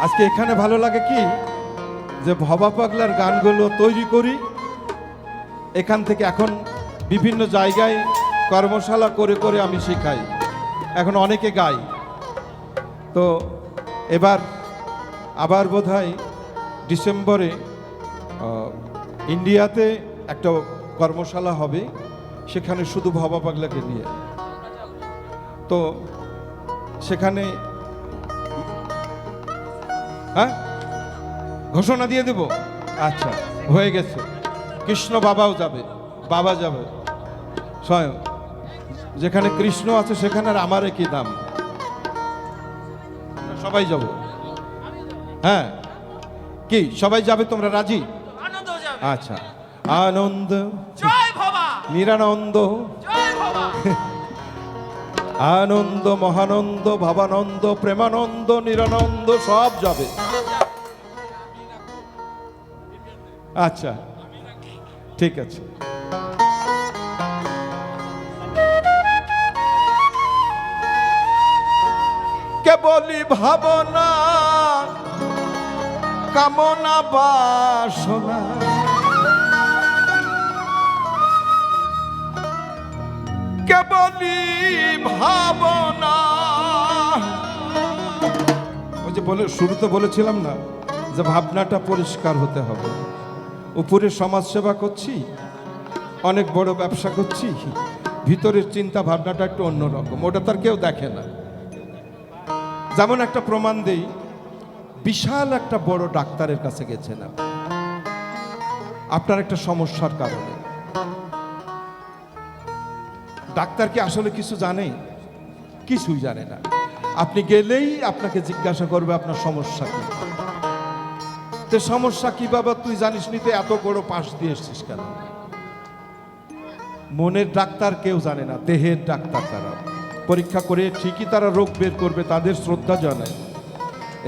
আজকে এখানে ভালো লাগে কি যে ভবা পাগলার গানগুলো তৈরি করি, এখান থেকে এখন বিভিন্ন জায়গায় কর্মশালা করে করে আমি শেখাই, এখন অনেকে গাই। তো এবার আবার বোধহয় ডিসেম্বরে ইন্ডিয়াতে একটা কর্মশালা হবে, সেখানে শুধু ভবা পাগলাকে নিয়ে। তো সেখানে হ্যাঁ ঘোষণা দিয়ে দেব। আচ্ছা, হয়ে গেছে। কৃষ্ণ বাবাও যাবে, বাবা যাবে স্বয়ং। যেখানে কৃষ্ণ আছে সেখানে আর আমার কি দাম, সবাই যাব। হ্যাঁ কি সবাই যাবে, তোমরা রাজি? আচ্ছা, আনন্দ নিরানন্দ, আনন্দ মহানন্দ ভবানন্দ প্রেমানন্দ নিরানন্দ সব যাবে। আচ্ছা ঠিক আছে। কেবলি ভাবনা কামনা বাসনা, কেবলি ভাবনা। ওই যে বলে শুরুতে বলেছিলাম না যে ভাবনাটা পরিষ্কার হতে হবে। উপরে সমাজসেবা করছি, অনেক বড় ব্যবসা করছি, ভিতরের চিন্তা ভাবনাটা একটু অন্যরকম, ওটা তার কেউ দেখে না। যেমন একটা প্রমাণ দেই, বিশাল একটা বড় ডাক্তারের কাছে গেছেন আপনার একটা সমস্যার কারণে। ডাক্তার কি আসলে কিছু জানে? কিছুই জানে না। আপনি গেলেই আপনাকে জিজ্ঞাসা করবে আপনার সমস্যা কি। তো সমস্যা কি বাবা তুই জানিস নি, তো এত বড় পাশ দিয়ে এসছিস কেন? মনের ডাক্তার কেউ জানে না, দেহের ডাক্তার তারা। পরীক্ষা করে ঠিকই তারা রোগ বের করবে, তাদের শ্রদ্ধা জানায়।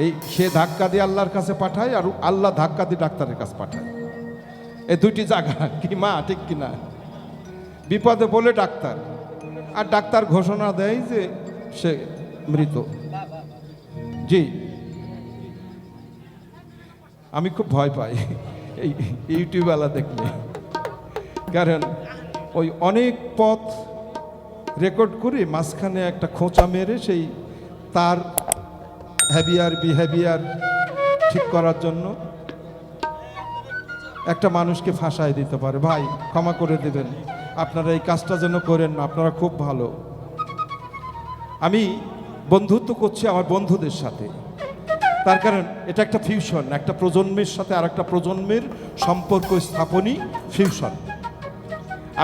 এই সে ধাক্কা দিয়ে আল্লাহর কাছে পাঠায়, আর আল্লাহ ধাক্কা দিয়ে ডাক্তারের কাছে পাঠায়। এই দুইটি জায়গা কি মা, ঠিক কিনা? বিপদে বলে ডাক্তার, আর ডাক্তার ঘোষণা দেয় যে সে মৃত। জি, আমি খুব ভয় পাই এই ইউটিউবওয়ালা দেখলে, কারণ ওই অনেক পথ রেকর্ড করে মাঝখানে একটা খোঁচা মেরে সেই তার বিহেভিয়ার ঠিক করার জন্য একটা মানুষকে ফাঁসায় দিতে পারে। ভাই ক্ষমা করে দেবেন, আপনারা এই কাজটা যেন করেন না, আপনারা খুব ভালো। আমি বন্ধুত্ব করছি আমার বন্ধুদের সাথে, তার কারণ এটা একটা ফিউশন, একটা প্রজন্মের সাথে আর একটা প্রজন্মের সম্পর্ক স্থাপনই ফিউশন।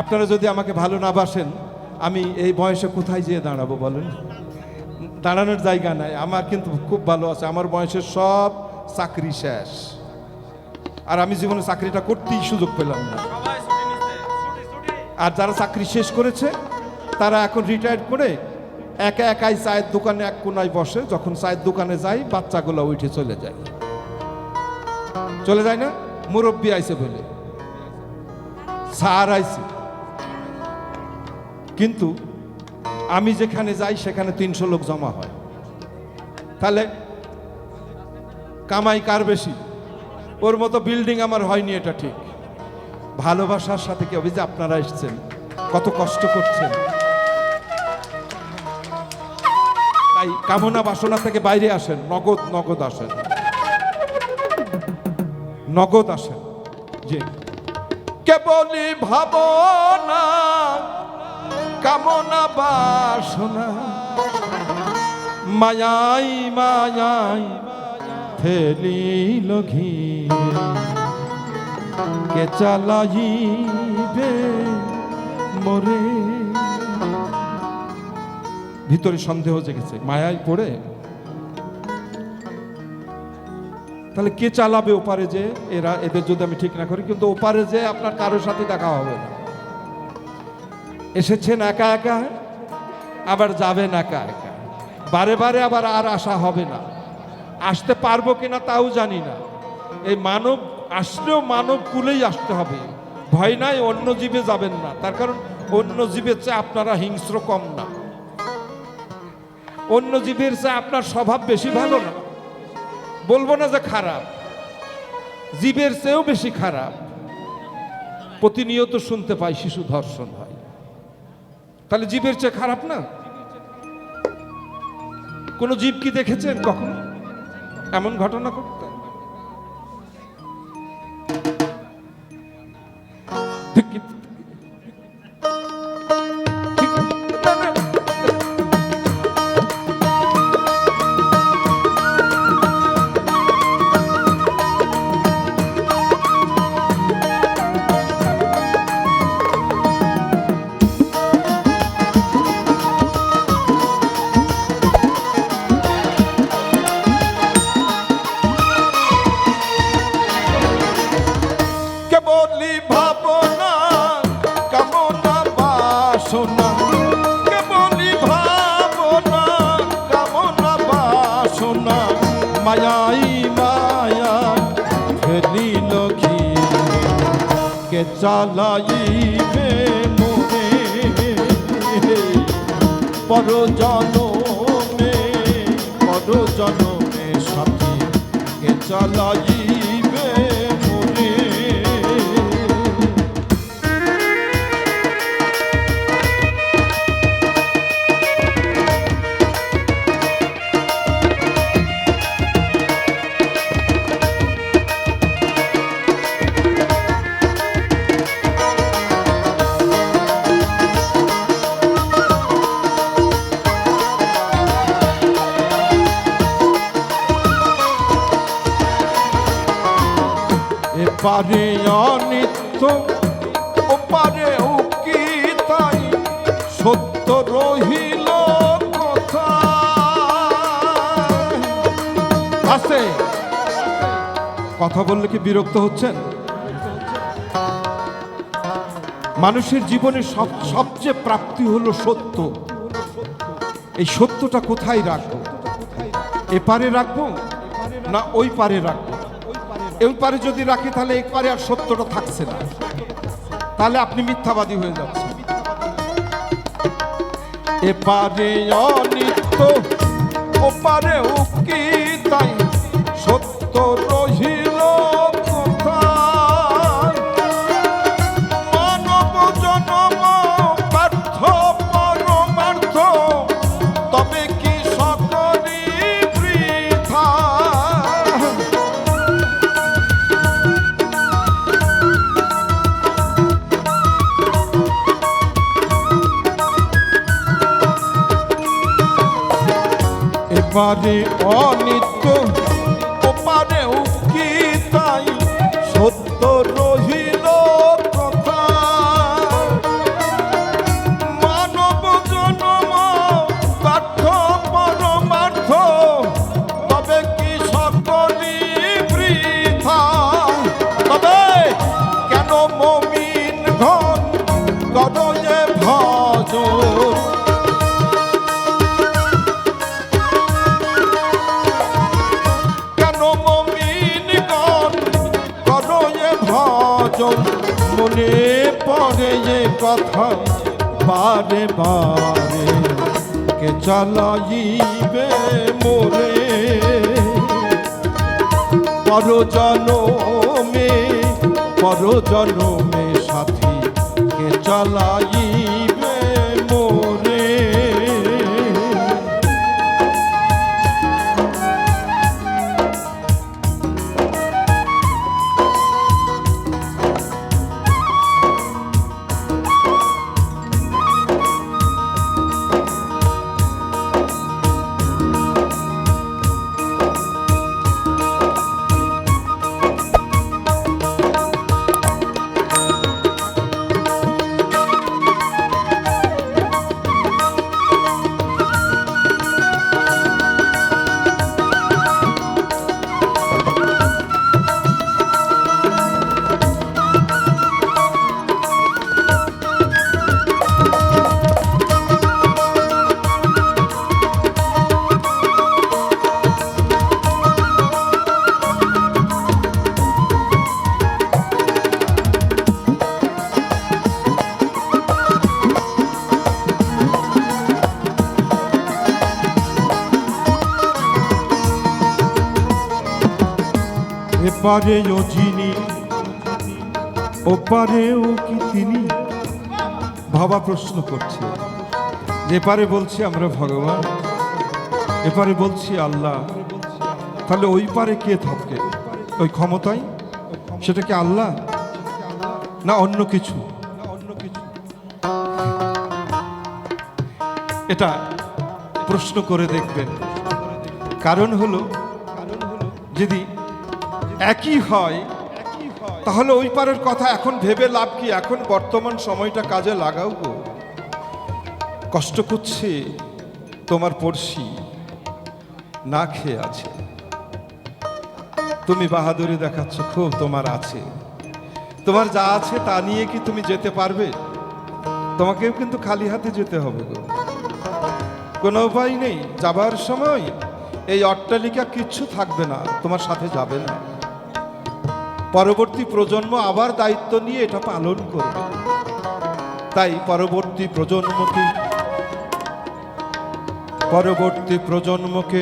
আপনারা যদি আমাকে ভালো না বাসেন, আমি এই বয়সে কোথায় যেয়ে দাঁড়াবো বলেন? দাঁড়ানোর জায়গা নাই। আমার কিন্তু খুব ভালো আছে, আমার বয়সের সব চাকরি শেষ, আর আমি জীবনে চাকরিটা করতেই সুযোগ পেলাম না। আর যারা চাকরি শেষ করেছে তারা এখন রিটায়ার্ড করে একা একাই চায়ের দোকানে এক কোনায় বসে। যখন চায়ের দোকানে যাই, বাচ্চাগুলো উঠে চলে যায়। চলে যায় না, মুরব্বী আইছে বলে, স্যার আইছে। কিন্তু আমি যেখানে যাই সেখানে 300 লোক জমা হয়। তাহলে কামাই কার বেশি? ওর মতো বিল্ডিং আমার হয়নি, এটা ঠিক। ভালোবাসার সাথে কি হবে যে আপনারা এসছেন, কত কষ্ট করছেন, তাই কামনা বাসনা থেকে বাইরে আসেন, নগদ আসেন, নগদ আসেন। যে কেবলি ভাবনা কামনা বাসনা, মায়াই মায়াই ফেলিল ঘিরে, কে চালাইবে মোরে। ভিতরে সন্দেহ জেগেছে, মায়ায় পড়ে। তাহলে কে চালাবে ওপারে? যে এদের যদি আমি ঠিক না করি, কিন্তু ওপারে যে আপনার কারোর সাথে দেখা হবে না। এসেছেন একা একা, আবার যাবেন একা একা, বারে বারে আবার আর আসা হবে না। আসতে পারবো কিনা তাও জানি না। এই মানব আসলেও মানব কুলেই আসতে হবে, ভয় নাই অন্য জীবে যাবেন না। তার কারণ অন্য জীবের চেয়ে আপনারা হিংস্র কম না, অন্য জীবের চেয়ে আপনার স্বভাব বেশি ভালো না। বলবো না যে খারাপ, জীবের চেয়েও বেশি খারাপ। প্রতিনিয়ত শুনতে পাই শিশু ধর্ষণ হয়, তাহলে জীবের চেয়ে খারাপ না? কোন জীব কি দেখেছেন কখনো এমন ঘটনা করতে? ঠিক কি? কেবলি ভাবনা কামনা বাসনা, কেবলি ভাবনা কামনা বাসনা, মায়াই মায়া ফেলিল কি কে চালাইবে মোরে, পর জনমে সাথী কে চালাইবে মোরে। এপারে অনিত্য ওপারে উকি, তাই সত্য রহিল কথা আছে। কথা বললে কি বিরক্ত হচ্ছেন? মানুষের জীবনে সবচেয়ে প্রাপ্তি হলো সত্য। এই সত্যটা কোথায় রাখবো? এপারে রাখবো না ওই পারে রাখবো? এই পারে যদি রাখি তাহলে এক পারে আর সত্যটা থাকছে না, তাহলে আপনি মিথ্যাবাদী হয়ে যাচ্ছেন। এপারে অনিত্য ওপারে উকি, তাই সত্য রহিল কোথায়, মানব জনম ব্যর্থ পরমার্থ, তবে কি সকলই বৃথা। এপারে অনিত্য ওপারে উকি, তাই সত্য রহিল কথা, মানব জনম ব্যর্থ পরমার্থ, তবে কি সকলই বৃথা। তবে কেন মমিন ঘন করয়ে ভজন, মনে পড়ে যে কথা বারে বারে, কে চালাইবে মোরে, পর জনমে সাথী কে চালাইবে মোরে। এপারেও যিনি ওপারেও কি তিনি? ভাবা প্রশ্ন করছে। এপারে বলছি আমরা ভগবান, এপারে বলছি আল্লাহ, তাহলে ওই পারে কে থাকে? ওই ক্ষমতায় সেটা কি আল্লাহ না অন্য কিছু? এটা প্রশ্ন করে দেখবেন। কারণ হলো যদি একই হয় তাহলে ওই পারের কথা এখন ভেবে লাভ কি? এখন বর্তমান সময়টা কাজে লাগাও গো। কষ্ট করছে তোমার পড়শি, না খেয়ে আছে, তুমি বাহাদুরি দেখাচ্ছ খুব তোমার আছে, তোমার যা আছে তা নিয়ে কি তুমি যেতে পারবে? তোমাকেও কিন্তু খালি হাতে যেতে হবে গো, কোনো উপায় নেই। যাবার সময় এই অট্টালিকা কিচ্ছু থাকবে না, তোমার সাথে যাবে না। পরবর্তী প্রজন্ম আবার দায়িত্ব নিয়ে এটা পালন করবে। তাই পরবর্তী প্রজন্মকে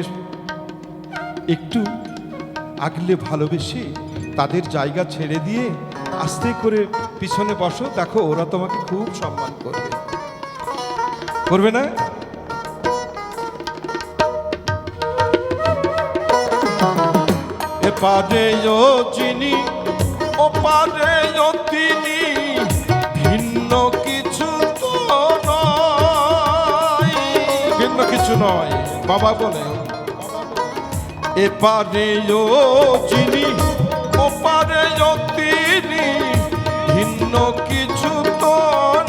একটু আগলে ভালোবেসে তাদের জায়গা ছেড়ে দিয়ে আস্তে করে পিছনে বসো, দেখো ওরা তোমাকে খুব সম্মান করবে, করবে না? এপারেও যিনি ওপারেও তিনি, ভিন্ন কিছু তো নয়, ভিন্ন কিছু নয়। বাবা বলে এপারেও যিনি ওপারেও তিনি, ভিন্ন কিছু তো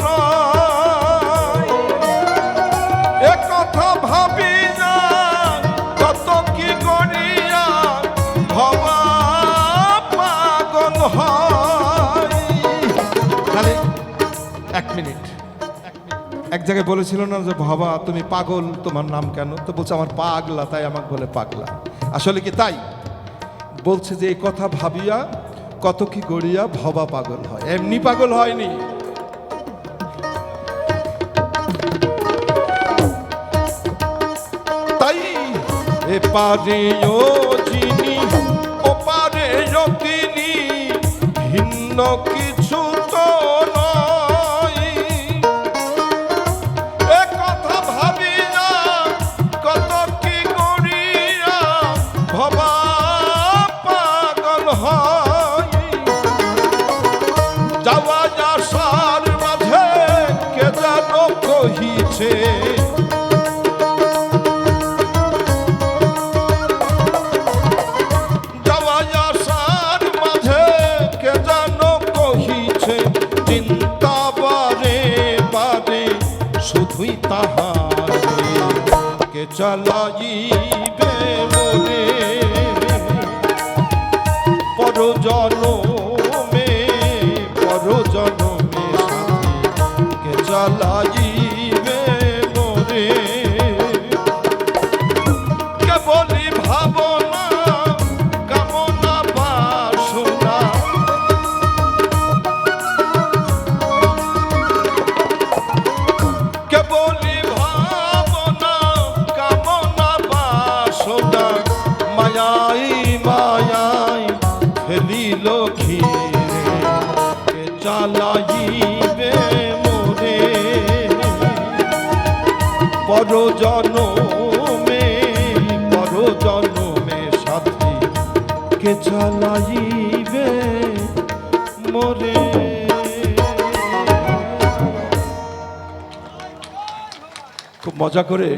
নয়। এ কথা ভাবি না কত কি করিয়া ভবা পাগল হয়। তাহলে এক মিনিট, এক জায়গায় বলেছিল না যে ভবা তুমি পাগল, তোমার নাম কেন? তো বলছে আমার পাগলা, তাই আমাকে বলে পাগলা। আসলে কি তাই? বলছে যে এই কথা ভাবিয়া কত কি গড়িয়া ভবা পাগল হয়, এমনি পাগল হয়নি। তাই এপারেও যিনি ওপারেও তিনি, ভিন্ন কিছু তো নয়। এ কথা ভাবি না কত কি করিয়া ভবা পাগল হয়। যাওয়া আসার মাঝে কে যেন কহিছে, যাওয়া আসার মাঝে কে যেন কহিছে, চিন্তা বারে বারে শুধুই তাহারে, কে চালাইবে মোরে পরজনমে পরজনমে সাথী, কে চালাইবে মোরে। কেবলই ভাবনা কামনা বাসনা, কেবলই ভাবনা কামনা বাসনা, মায়াই মায়াই ফেলিল ঘিরে, কে চালাইবে মোরে পরজনমে পরজনমে সাথী, কে চালাইবে মোরে। খুব মজা করে